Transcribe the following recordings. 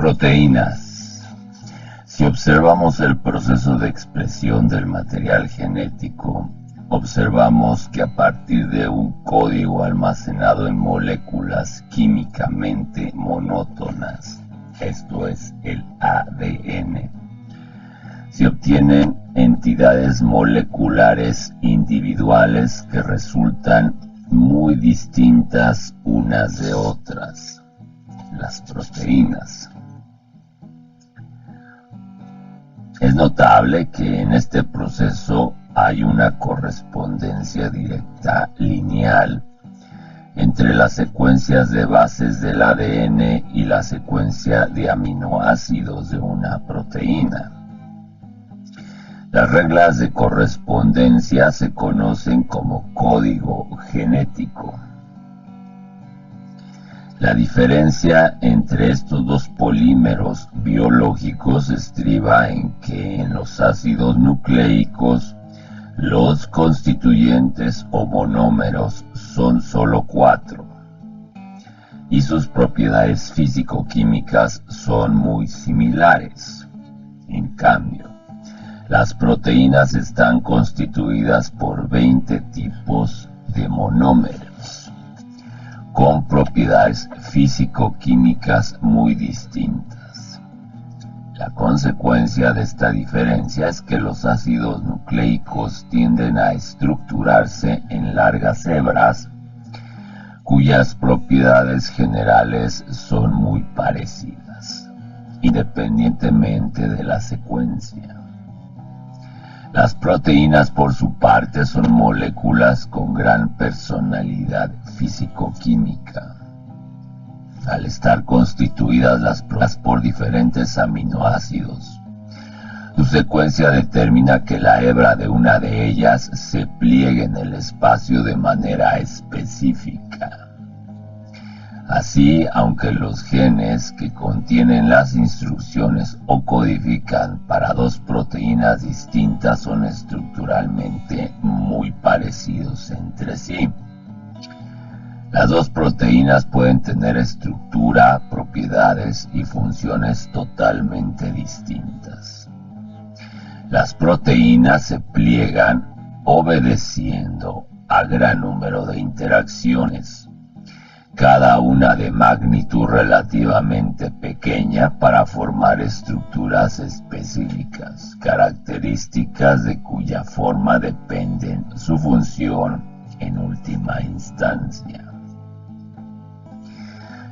Proteínas. Si observamos el proceso de expresión del material genético, observamos que a partir de un código almacenado en moléculas químicamente monótonas, esto es el ADN, se obtienen entidades moleculares individuales que resultan muy distintas unas de otras, las proteínas. Es notable que en este proceso hay una correspondencia directa lineal entre las secuencias de bases del ADN y la secuencia de aminoácidos de una proteína. Las reglas de correspondencia se conocen como código genético. La diferencia entre estos dos polímeros biológicos estriba en que en los ácidos nucleicos los constituyentes o monómeros son solo 4 y sus propiedades físico-químicas son muy similares. En cambio, las proteínas están constituidas por 20 tipos de monómeros con propiedades físico-químicas muy distintas. La consecuencia de esta diferencia es que los ácidos nucleicos tienden a estructurarse en largas hebras cuyas propiedades generales son muy parecidas, independientemente de la secuencia. Las proteínas, por su parte, son moléculas con gran personalidad físico-química. Al estar constituidas las por diferentes aminoácidos, su secuencia determina que la hebra de una de ellas se pliegue en el espacio de manera específica. Así, aunque los genes que contienen las instrucciones o codifican para dos proteínas distintas son estructuralmente muy parecidos entre sí, las dos proteínas pueden tener estructura, propiedades y funciones totalmente distintas. Las proteínas se pliegan obedeciendo a gran número de interacciones, cada una de magnitud relativamente pequeña, para formar estructuras específicas, características de cuya forma dependen su función en última instancia.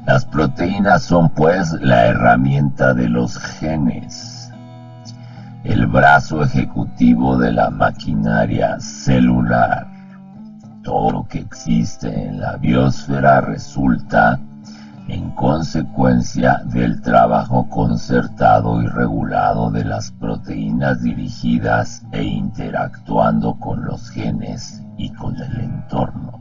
Las proteínas son, pues, la herramienta de los genes, el brazo ejecutivo de la maquinaria celular. Todo lo que existe en la biosfera resulta en consecuencia del trabajo concertado y regulado de las proteínas dirigidas e interactuando con los genes y con el entorno.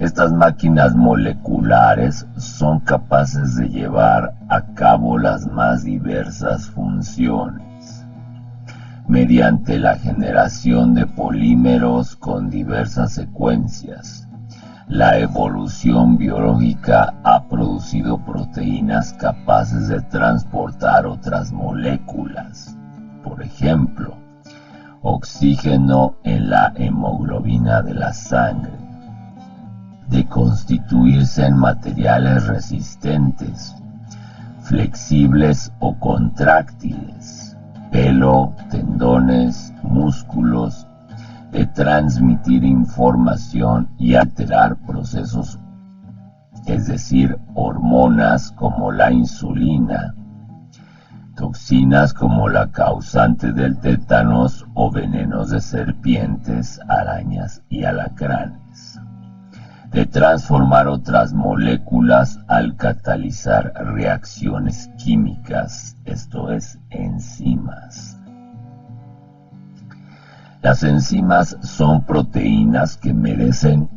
Estas máquinas moleculares son capaces de llevar a cabo las más diversas funciones mediante la generación de polímeros con diversas secuencias. La evolución biológica ha producido proteínas capaces de transportar otras moléculas, por ejemplo, oxígeno en la hemoglobina de la sangre, de constituirse en materiales resistentes, flexibles o contráctiles, pelo, tendones, músculos, de transmitir información y alterar procesos, es decir, hormonas como la insulina, toxinas como la causante del tétanos o venenos de serpientes, arañas y alacranes, de transformar otras moléculas al catalizar reacciones químicas, esto es, enzimas. Las enzimas son proteínas que merecen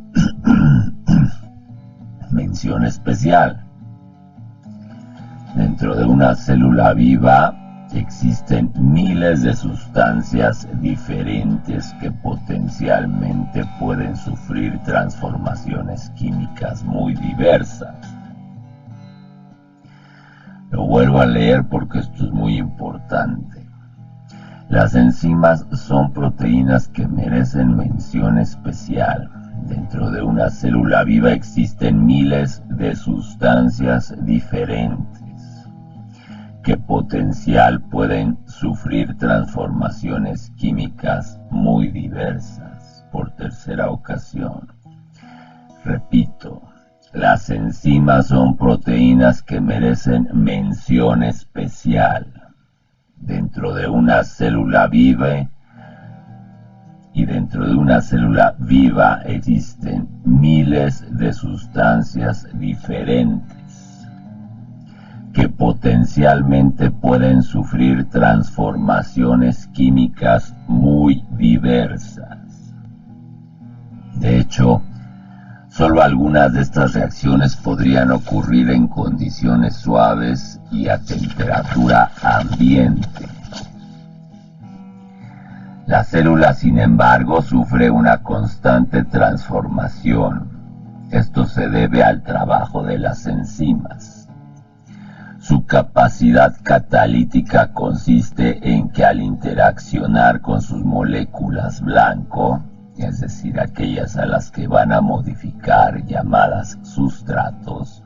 mención especial. Dentro de una célula viva existen miles de sustancias diferentes que potencialmente pueden sufrir transformaciones químicas muy diversas. Lo vuelvo a leer porque esto es muy importante. Las enzimas son proteínas que merecen mención especial. Dentro de una célula viva existen miles de sustancias diferentes que potencial pueden sufrir transformaciones químicas muy diversas. Por tercera ocasión, repito, las enzimas son proteínas que merecen mención especial. Dentro de una célula viva existen miles de sustancias diferentes que potencialmente pueden sufrir transformaciones químicas muy diversas. De hecho, solo algunas de estas reacciones podrían ocurrir en condiciones suaves y a temperatura ambiente. La célula, sin embargo, sufre una constante transformación. Esto se debe al trabajo de las enzimas. Su capacidad catalítica consiste en que al interaccionar con sus moléculas blanco, es decir, aquellas a las que van a modificar, llamadas sustratos,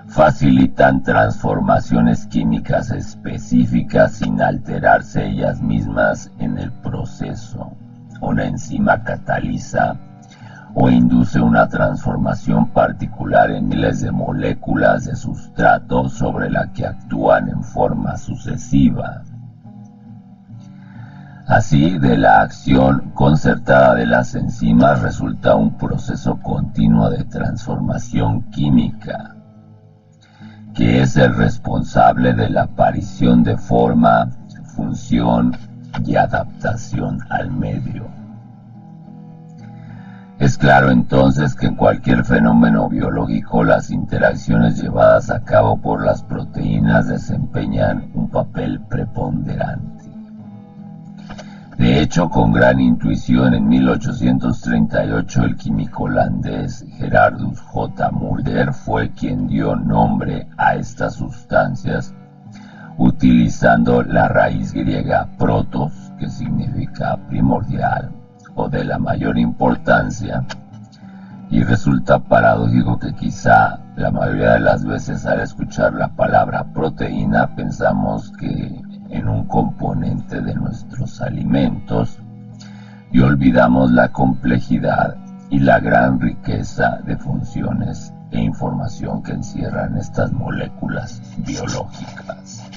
facilitan transformaciones químicas específicas sin alterarse ellas mismas en el proceso. Una enzima cataliza o induce una transformación particular en miles de moléculas de sustrato sobre la que actúan en forma sucesiva. Así, de la acción concertada de las enzimas resulta un proceso continuo de transformación química, que es el responsable de la aparición de forma, función y adaptación al medio. Es claro entonces que en cualquier fenómeno biológico las interacciones llevadas a cabo por las proteínas desempeñan un papel preponderante. De hecho, con gran intuición, en 1838 el químico holandés Gerardus J. Mulder fue quien dio nombre a estas sustancias utilizando la raíz griega protos, que significa primordial o de la mayor importancia, y resulta paradójico que quizá la mayoría de las veces al escuchar la palabra proteína pensamos que en un componente de nuestros alimentos y olvidamos la complejidad y la gran riqueza de funciones e información que encierran estas moléculas biológicas.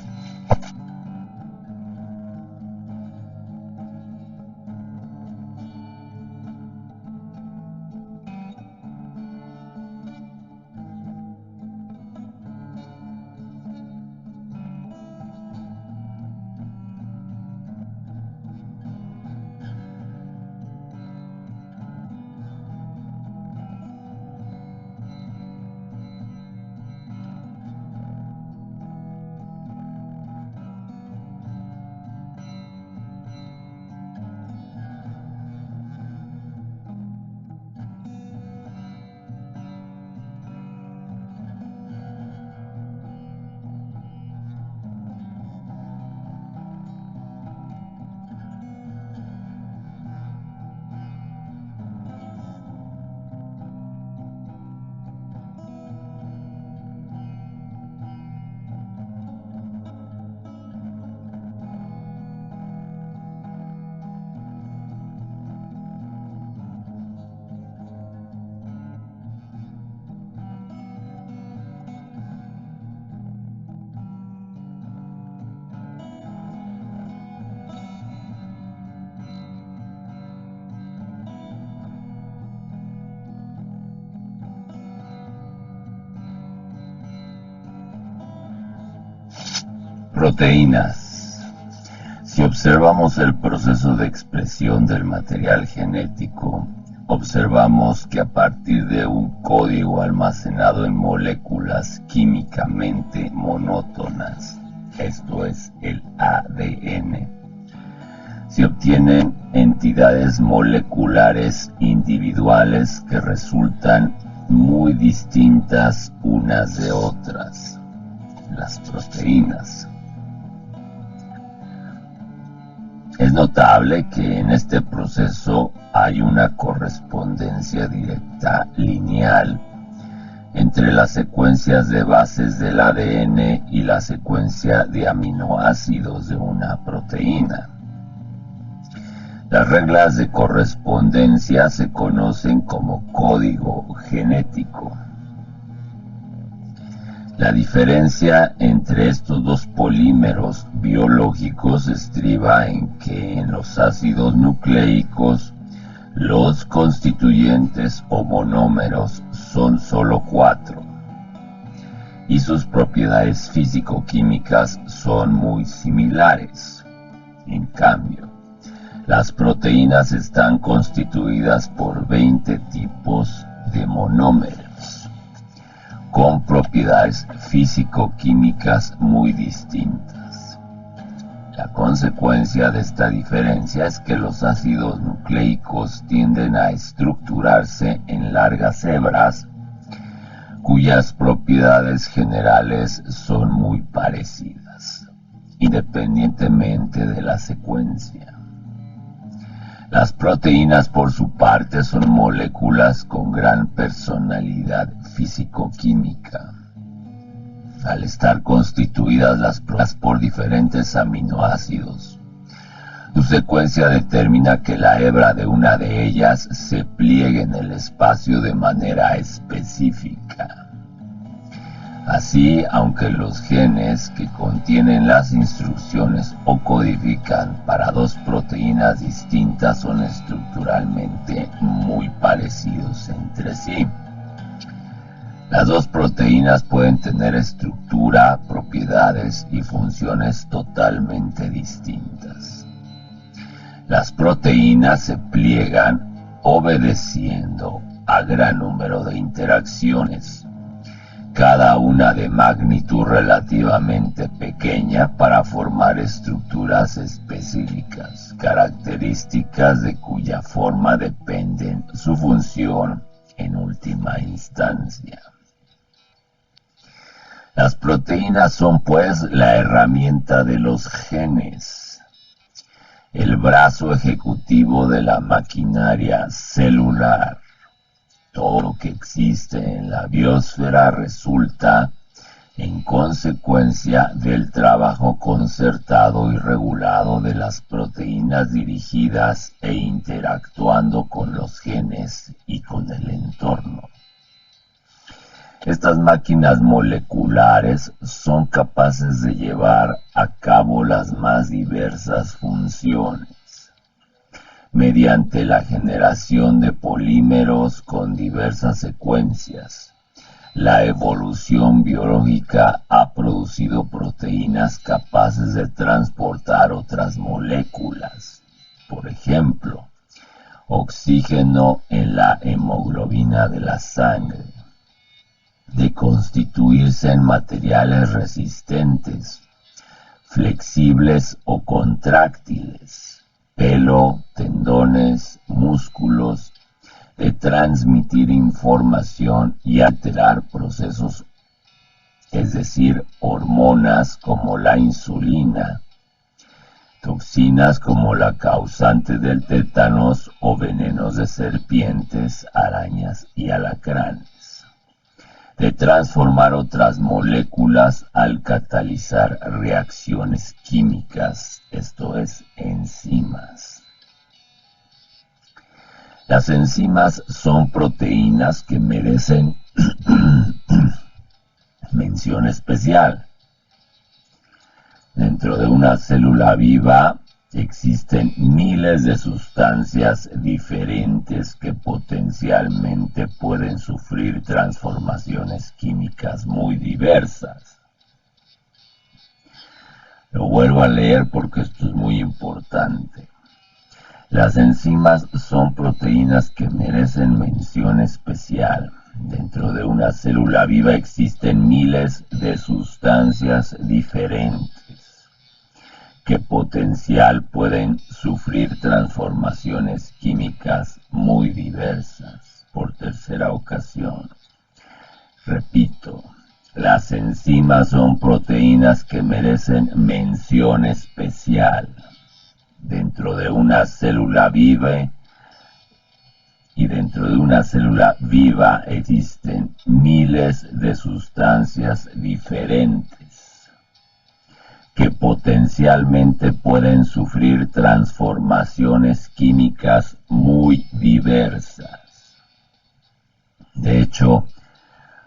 Proteínas. Si observamos el proceso de expresión del material genético, observamos que a partir de un código almacenado en moléculas químicamente monótonas, esto es el ADN, se obtienen entidades moleculares individuales que resultan muy distintas unas de otras. las proteínas. Es notable que en este proceso hay una correspondencia directa lineal entre las secuencias de bases del ADN y la secuencia de aminoácidos de una proteína. Las reglas de correspondencia se conocen como código genético. La diferencia entre estos dos polímeros biológicos estriba en que en los ácidos nucleicos los constituyentes o monómeros son solo 4 y sus propiedades físico-químicas son muy similares. En cambio, las proteínas están constituidas por 20 tipos de monómeros con propiedades físico-químicas muy distintas. La consecuencia de esta diferencia es que los ácidos nucleicos tienden a estructurarse en largas hebras cuyas propiedades generales son muy parecidas, independientemente de la secuencia. Las proteínas, por su parte, son moléculas con gran personalidad físico-química. Al estar constituidas las proteínas por diferentes aminoácidos, su secuencia determina que la hebra de una de ellas se pliegue en el espacio de manera específica. Así, aunque los genes que contienen las instrucciones o codifican para dos proteínas distintas son estructuralmente muy parecidos entre sí, las dos proteínas pueden tener estructura, propiedades y funciones totalmente distintas. Las proteínas se pliegan obedeciendo a gran número de interacciones, cada una de magnitud relativamente pequeña, para formar estructuras específicas, características de cuya forma dependen su función en última instancia. Las proteínas son, pues, la herramienta de los genes, el brazo ejecutivo de la maquinaria celular. Todo lo que existe en la biosfera resulta, en consecuencia, del trabajo concertado y regulado de las proteínas dirigidas e interactuando con los genes y con el entorno. Estas máquinas moleculares son capaces de llevar a cabo las más diversas funciones mediante la generación de polímeros con diversas secuencias. La evolución biológica ha producido proteínas capaces de transportar otras moléculas, por ejemplo, oxígeno en la hemoglobina de la sangre, de constituirse en materiales resistentes, flexibles o contráctiles, pelo, tendones, músculos, de transmitir información y alterar procesos, es decir, hormonas como la insulina, toxinas como la causante del tétanos o venenos de serpientes, arañas y alacranes, de transformar otras moléculas al catalizar reacciones químicas, esto es, enzimas. Las enzimas son proteínas que merecen mención especial. Dentro de una célula viva existen miles de sustancias diferentes que potencialmente pueden sufrir transformaciones químicas muy diversas. Lo vuelvo a leer porque esto es muy importante. Las enzimas son proteínas que merecen mención especial. Dentro de una célula viva existen miles de sustancias diferentes que potencial pueden sufrir transformaciones químicas muy diversas. Por tercera ocasión, repito, las enzimas enzimas son proteínas que merecen mención especial. Dentro de una célula viva existen miles de sustancias diferentes que potencialmente pueden sufrir transformaciones químicas muy diversas. De hecho,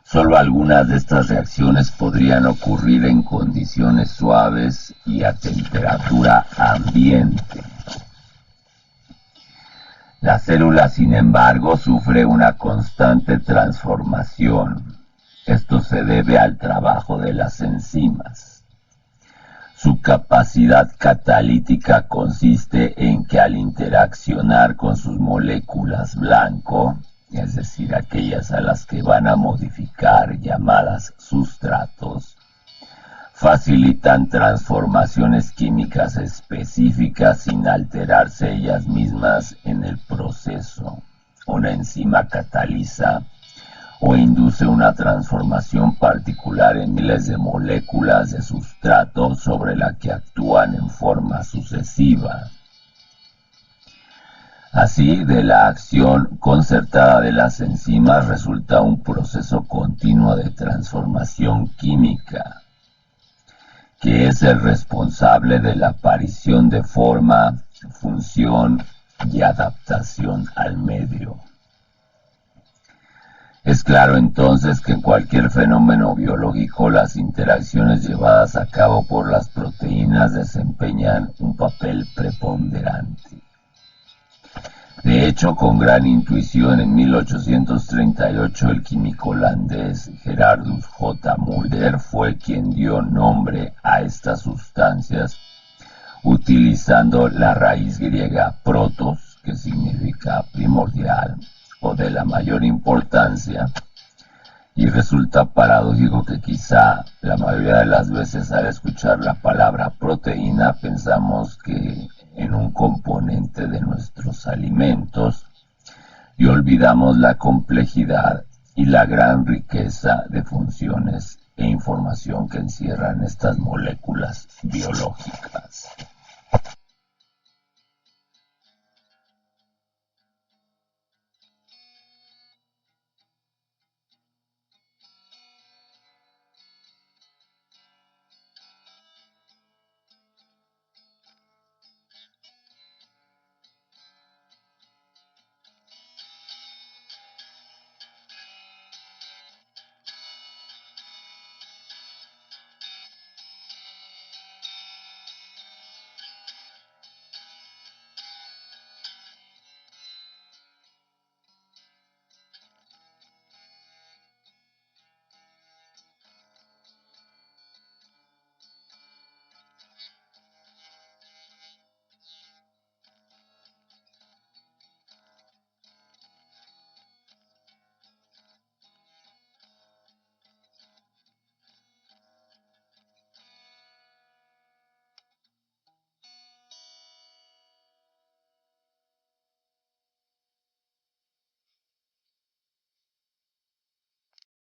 solo algunas de estas reacciones podrían ocurrir en condiciones suaves y a temperatura ambiente. La célula, sin embargo, sufre una constante transformación. Esto se debe al trabajo de las enzimas. Su capacidad catalítica consiste en que al interaccionar con sus moléculas blanco, es decir, aquellas a las que van a modificar, llamadas sustratos, facilitan transformaciones químicas específicas sin alterarse ellas mismas en el proceso. Una enzima cataliza o induce una transformación particular en miles de moléculas de sustrato sobre la que actúan en forma sucesiva. Así, de la acción concertada de las enzimas resulta un proceso continuo de transformación química, que es el responsable de la aparición de forma, función y adaptación al medio. Es claro entonces que en cualquier fenómeno biológico las interacciones llevadas a cabo por las proteínas desempeñan un papel preponderante. De hecho, con gran intuición, en 1838 el químico holandés Gerardus J. Mulder fue quien dio nombre a estas sustancias utilizando la raíz griega protos, que significa primordial o de la mayor importancia, y resulta paradójico que quizá la mayoría de las veces al escuchar la palabra proteína pensamos que en un componente de nuestros alimentos y olvidamos la complejidad y la gran riqueza de funciones e información que encierran estas moléculas biológicas.